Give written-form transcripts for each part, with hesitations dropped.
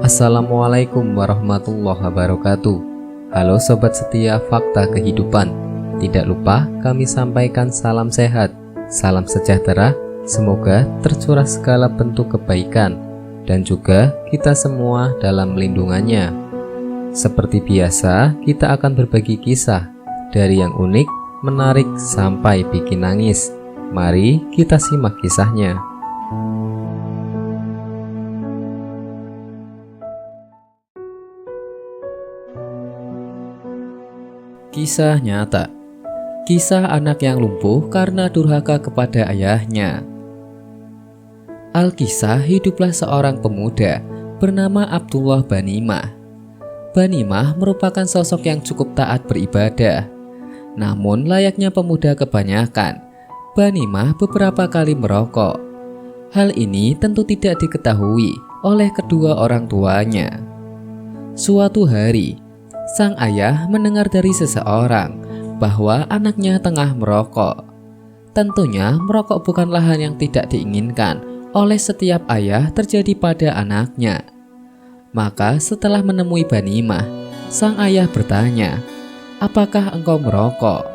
Assalamualaikum warahmatullahi wabarakatuh. Halo sobat setia Fakta Kehidupan. Tidak lupa kami sampaikan salam sehat, salam sejahtera. Semoga tercurah segala bentuk kebaikan dan juga kita semua dalam lindungannya. Seperti biasa, kita akan berbagi kisah dari yang unik, menarik sampai bikin nangis. Mari kita simak kisahnya. Kisah nyata. Kisah anak yang lumpuh karena durhaka kepada ayahnya. Alkisah hiduplah seorang pemuda bernama Abdullah Banimah. Banimah merupakan sosok yang cukup taat beribadah. Namun layaknya pemuda kebanyakan, Banimah beberapa kali merokok. Hal ini tentu tidak diketahui oleh kedua orang tuanya. Suatu hari, sang ayah mendengar dari seseorang bahwa anaknya tengah merokok. Tentunya merokok bukanlah hal yang tidak diinginkan oleh setiap ayah terjadi pada anaknya. Maka setelah menemui Banimah, sang ayah bertanya, "Apakah engkau merokok?"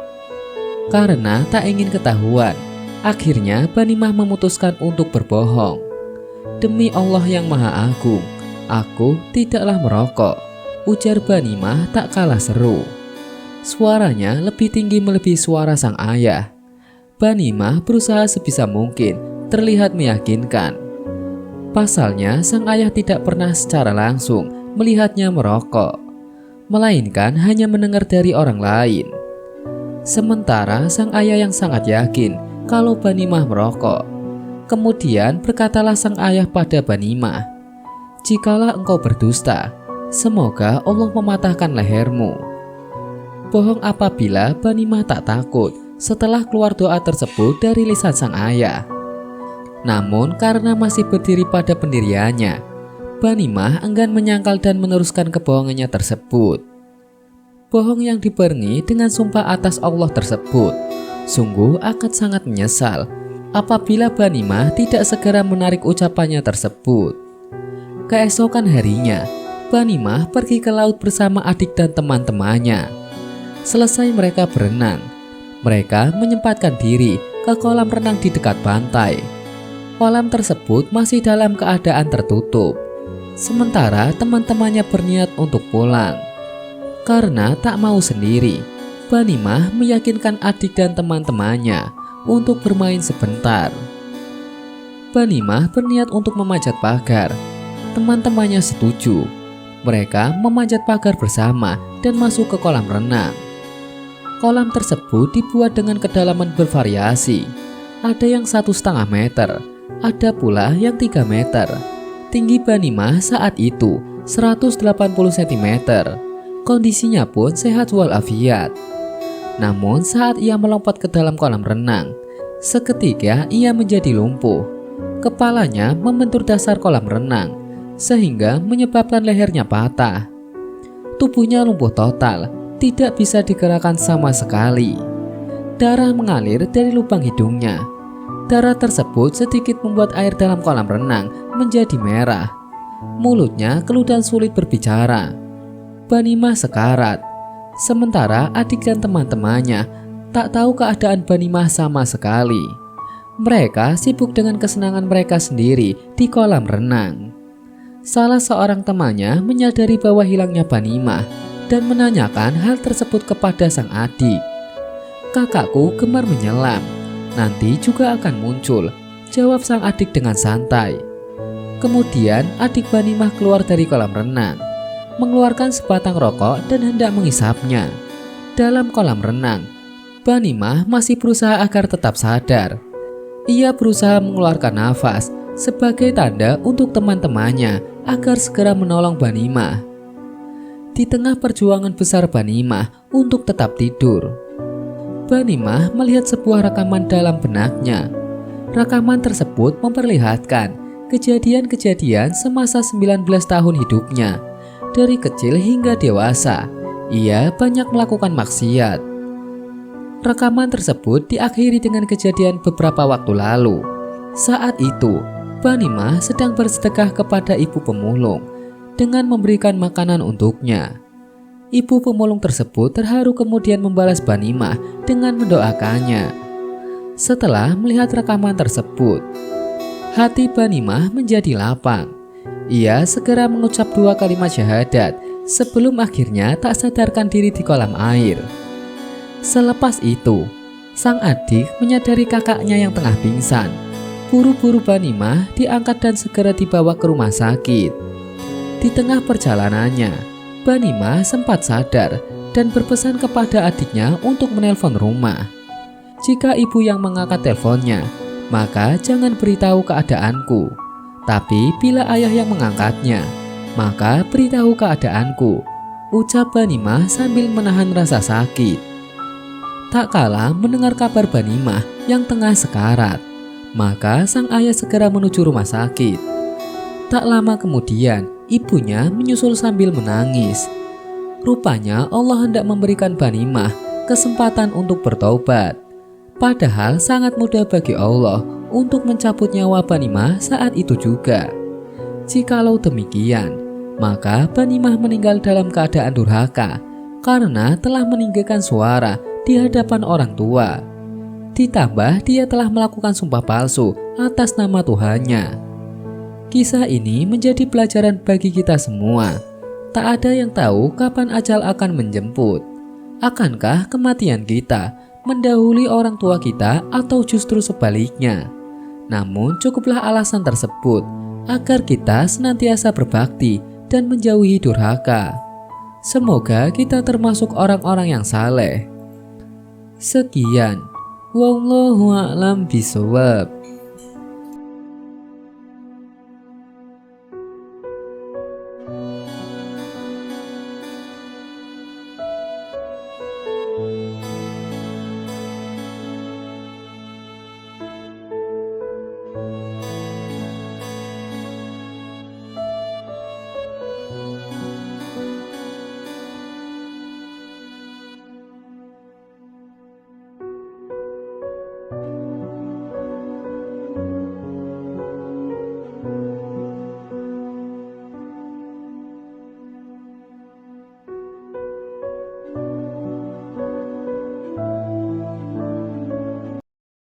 Karena tak ingin ketahuan, akhirnya Banimah memutuskan untuk berbohong. "Demi Allah yang Maha Agung, aku tidaklah merokok," ujar Banimah tak kalah seru. Suaranya lebih tinggi melebihi suara sang ayah. Banimah berusaha sebisa mungkin terlihat meyakinkan. Pasalnya sang ayah tidak pernah secara langsung melihatnya merokok, melainkan hanya mendengar dari orang lain. Sementara sang ayah yang sangat yakin kalau Banimah merokok. Kemudian berkatalah sang ayah pada Banimah, "Jikalau engkau berdusta, semoga Allah mematahkan lehermu." Bohong apabila Banimah tak takut setelah keluar doa tersebut dari lisan sang ayah. Namun karena masih berdiri pada pendiriannya, Banimah enggan menyangkal dan meneruskan kebohongannya tersebut. Bohong yang dibarengi dengan sumpah atas Allah tersebut sungguh akan sangat menyesal apabila Banimah tidak segera menarik ucapannya tersebut. Keesokan harinya, Banimah pergi ke laut bersama adik dan teman-temannya. Selesai mereka berenang, mereka menyempatkan diri ke kolam renang di dekat pantai. Kolam tersebut masih dalam keadaan tertutup. Sementara teman-temannya berniat untuk pulang. Karena tak mau sendiri, Banimah meyakinkan adik dan teman-temannya untuk bermain sebentar. Banimah berniat untuk memanjat pagar. Teman-temannya setuju. Mereka memanjat pagar bersama dan masuk ke kolam renang. Kolam tersebut dibuat dengan kedalaman bervariasi. Ada yang 1,5 meter, ada pula yang 3 meter. Tinggi Banimah saat itu 180 cm. Kondisinya pun sehat walafiat. Namun saat ia melompat ke dalam kolam renang, seketika ia menjadi lumpuh. Kepalanya membentur dasar kolam renang, sehingga menyebabkan lehernya patah. Tubuhnya lumpuh total, tidak bisa digerakkan sama sekali. Darah mengalir dari lubang hidungnya. Darah tersebut sedikit membuat air dalam kolam renang menjadi merah. Mulutnya keluh dan sulit berbicara. Banimah sekarat. Sementara adik dan teman-temannya tak tahu keadaan Banimah sama sekali. Mereka sibuk dengan kesenangan mereka sendiri di kolam renang. Salah seorang temannya menyadari bahwa hilangnya Banimah dan menanyakan hal tersebut kepada sang adik. "Kakakku gemar menyelam, nanti juga akan muncul," jawab sang adik dengan santai. Kemudian adik Banimah keluar dari kolam renang, mengeluarkan sebatang rokok dan hendak menghisapnya. Dalam kolam renang, Banimah masih berusaha agar tetap sadar. Ia berusaha mengeluarkan nafas sebagai tanda untuk teman-temannya agar segera menolong Banimah. Di tengah perjuangan besar Banimah untuk tetap tidur, Banimah melihat sebuah rekaman dalam benaknya. Rekaman tersebut memperlihatkan kejadian-kejadian semasa 19 tahun hidupnya. Dari kecil hingga dewasa, ia banyak melakukan maksiat. Rekaman tersebut diakhiri dengan kejadian beberapa waktu lalu. Saat itu, Banimah sedang bersedekah kepada ibu pemulung dengan memberikan makanan untuknya. Ibu pemulung tersebut terharu kemudian membalas Banimah dengan mendoakannya. Setelah melihat rekaman tersebut, hati Banimah menjadi lapang. Ia segera mengucap 2 kalimat syahadat sebelum akhirnya tak sadarkan diri di kolam air. Selepas itu, sang adik menyadari kakaknya yang tengah pingsan. Buru-buru Banimah diangkat dan segera dibawa ke rumah sakit. Di tengah perjalanannya, Banimah sempat sadar dan berpesan kepada adiknya untuk menelpon rumah. Jika ibu yang mengangkat teleponnya, maka jangan beritahu keadaanku. Tapi bila ayah yang mengangkatnya, maka beritahu keadaanku, ucap Banimah sambil menahan rasa sakit. Tak kalah mendengar kabar Banimah yang tengah sekarat, maka sang ayah segera menuju rumah sakit. Tak lama kemudian, ibunya menyusul sambil menangis. Rupanya Allah hendak memberikan Banimah kesempatan untuk bertaubat. Padahal sangat mudah bagi Allah untuk mencabut nyawa Banimah saat itu juga. Jikalau demikian, maka Banimah meninggal dalam keadaan durhaka karena telah meninggikan suara di hadapan orang tua. Ditambah dia telah melakukan sumpah palsu atas nama Tuhannya. Kisah ini menjadi pelajaran bagi kita semua. Tak ada yang tahu kapan ajal akan menjemput. Akankah kematian kita mendahului orang tua kita atau justru sebaliknya? Namun cukuplah alasan tersebut agar kita senantiasa berbakti dan menjauhi durhaka. Semoga kita termasuk orang-orang yang saleh. Sekian, wallahu a'lam bishawab.